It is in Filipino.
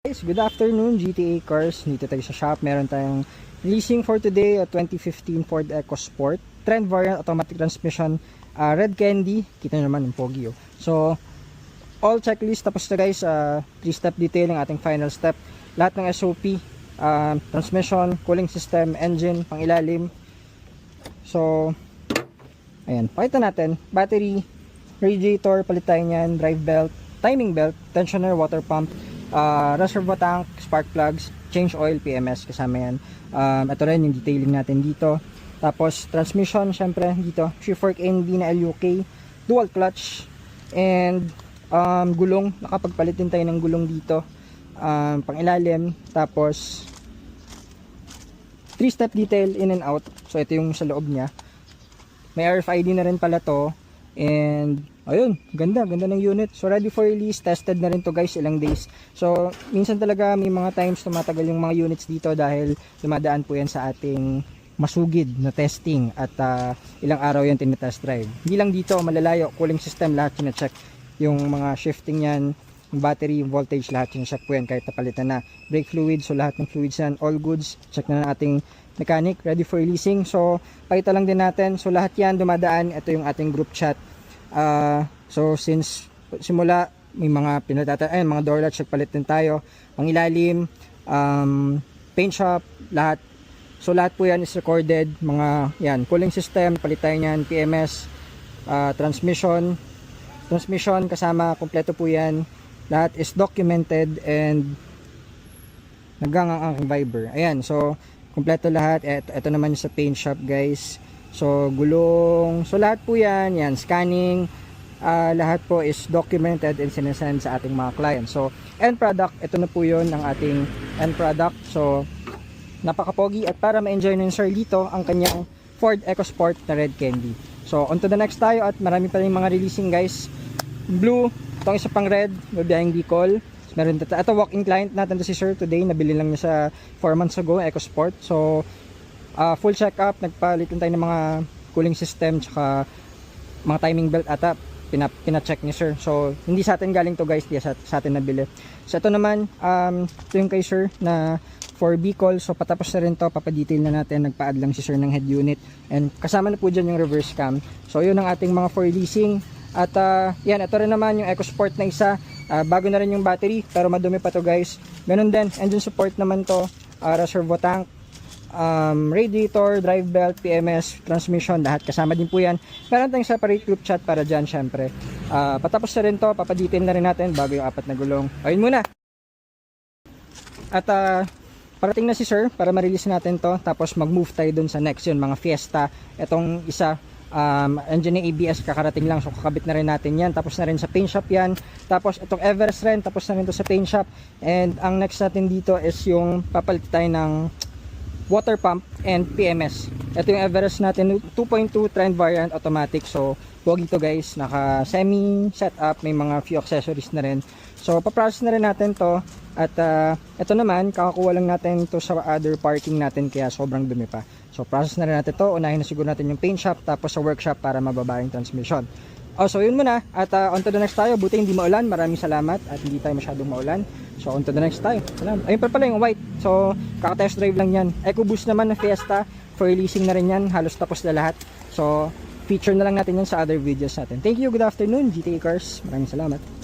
Guys, good afternoon, GTA Cars. Dito tayo sa shop. Meron tayong leasing for today, 2015 Ford EcoSport Trend Variant Automatic Transmission, Red Candy. Kita nyo naman yung pogi. So, all checklist tapos na guys. 3-step detail ang ating final step. Lahat ng SOP, transmission, cooling system, engine, pangilalim. So, ayan, pakita natin. Battery, radiator, palit tayo nyan, drive belt, timing belt, tensioner, water pump, reservoir tank, spark plugs, change oil, PMS, kasama yan. Ito rin yung detailing natin dito. Tapos transmission, syempre dito, 3-fork ND na LUK, dual clutch, and gulong. Nakapagpalit din tayo ng gulong dito, pang ilalim. Tapos 3-step detail in and out. So ito yung sa loob niya. May RFID na rin pala to. And ayun, ganda ng unit. So ready for release, tested na rin to guys, ilang days. So minsan talaga may mga times tumatagal yung mga units dito dahil dumadaan po yan sa ating masugid na testing at ilang araw yan tinetest drive. Hindi lang dito, malalayo, cooling system lahat chine-check. Yung mga shifting yan, yung battery, yung voltage, lahat chine-check po yan kahit napalitan na. Brake fluid, so lahat ng fluids yan, all goods, check na ng ating mechanic, ready for releasing. So pakita lang din natin, so lahat yan dumadaan. Ito yung ating group chat. So since simula may mga pinatatan, mga door latch, palit din tayo, pangilalim, paint shop, lahat. So lahat po yan is recorded. Mga yan, cooling system, palit tayo yan, PMS, transmission kasama, kompleto po yan. Lahat is documented and naggangang ang Viber. Ayan, so kompleto lahat. Ito naman sa paint shop guys. So gulong, so lahat po yan, scanning, lahat po is documented and sinesend sa ating mga clients. So end product, ito na po yun ang ating end product. So napaka-pogi, at para ma-enjoy ng Sir dito ang kanyang Ford EcoSport na Red Candy. So on to the next tayo, at marami pa rin mga releasing guys. Blue, itong isa pang red, babiyahing Bicol. Meron ito walk-in client natin to si Sir today, nabili lang niya sa 4 months ago, EcoSport. So full check up, nagpalitan tayo ng mga cooling system tsaka mga timing belt ata, pina-check ni Sir. So hindi sa atin galing to guys, di sa atin nabili. So ito naman, ito yung kay Sir na for Bicol. So patapos na rin to, papadetail na natin. Nagpa-add lang si Sir ng head unit, and kasama na po dyan yung reverse cam. So yun ang ating mga for leasing. At yan, ito rin naman yung EcoSport na isa, bago na rin yung battery pero madumi pa to guys. Ganun din, engine support naman to, reservoir tank, radiator, drive belt, PMS, transmission, lahat kasama din po yan. Meron tayong separate group chat para dyan syempre. Patapos na rin to, papadetail na rin natin bago yung 4 na gulong. Ayun muna. At parating na si Sir para ma-release natin to, tapos mag-move tayo dun sa next, yun mga Fiesta. Etong isa, engine ng ABS kakarating lang, so kakabit na rin natin yan. Tapos na rin sa paint shop yan. Tapos itong Everest rin, tapos na rin to sa paint shop. And ang next natin dito is yung papalit tayo ng water pump and PMS. Ito yung Everest natin, 2.2 Trend Variant Automatic. So pogi to guys, naka semi setup, may mga few accessories na rin. So paprocess na rin natin to. At ito naman, kakakuha lang natin to sa other parking natin, kaya sobrang dumi pa. So process na rin natin to. Unahin na siguro natin yung paint shop, tapos sa workshop para mababa yung transmission. So yun muna. At on to the next tayo. Buti hindi maulan, maraming salamat, at hindi tayo masyadong maulan. So on to the next tayo. Salamat. Ayun pa pala yung white. So kaka-test drive lang yan. EcoBoost naman na Fiesta, for leasing na rin yan. Halos tapos na lahat. So feature na lang natin yan sa other videos natin. Thank you, good afternoon GTA Cars. Maraming salamat.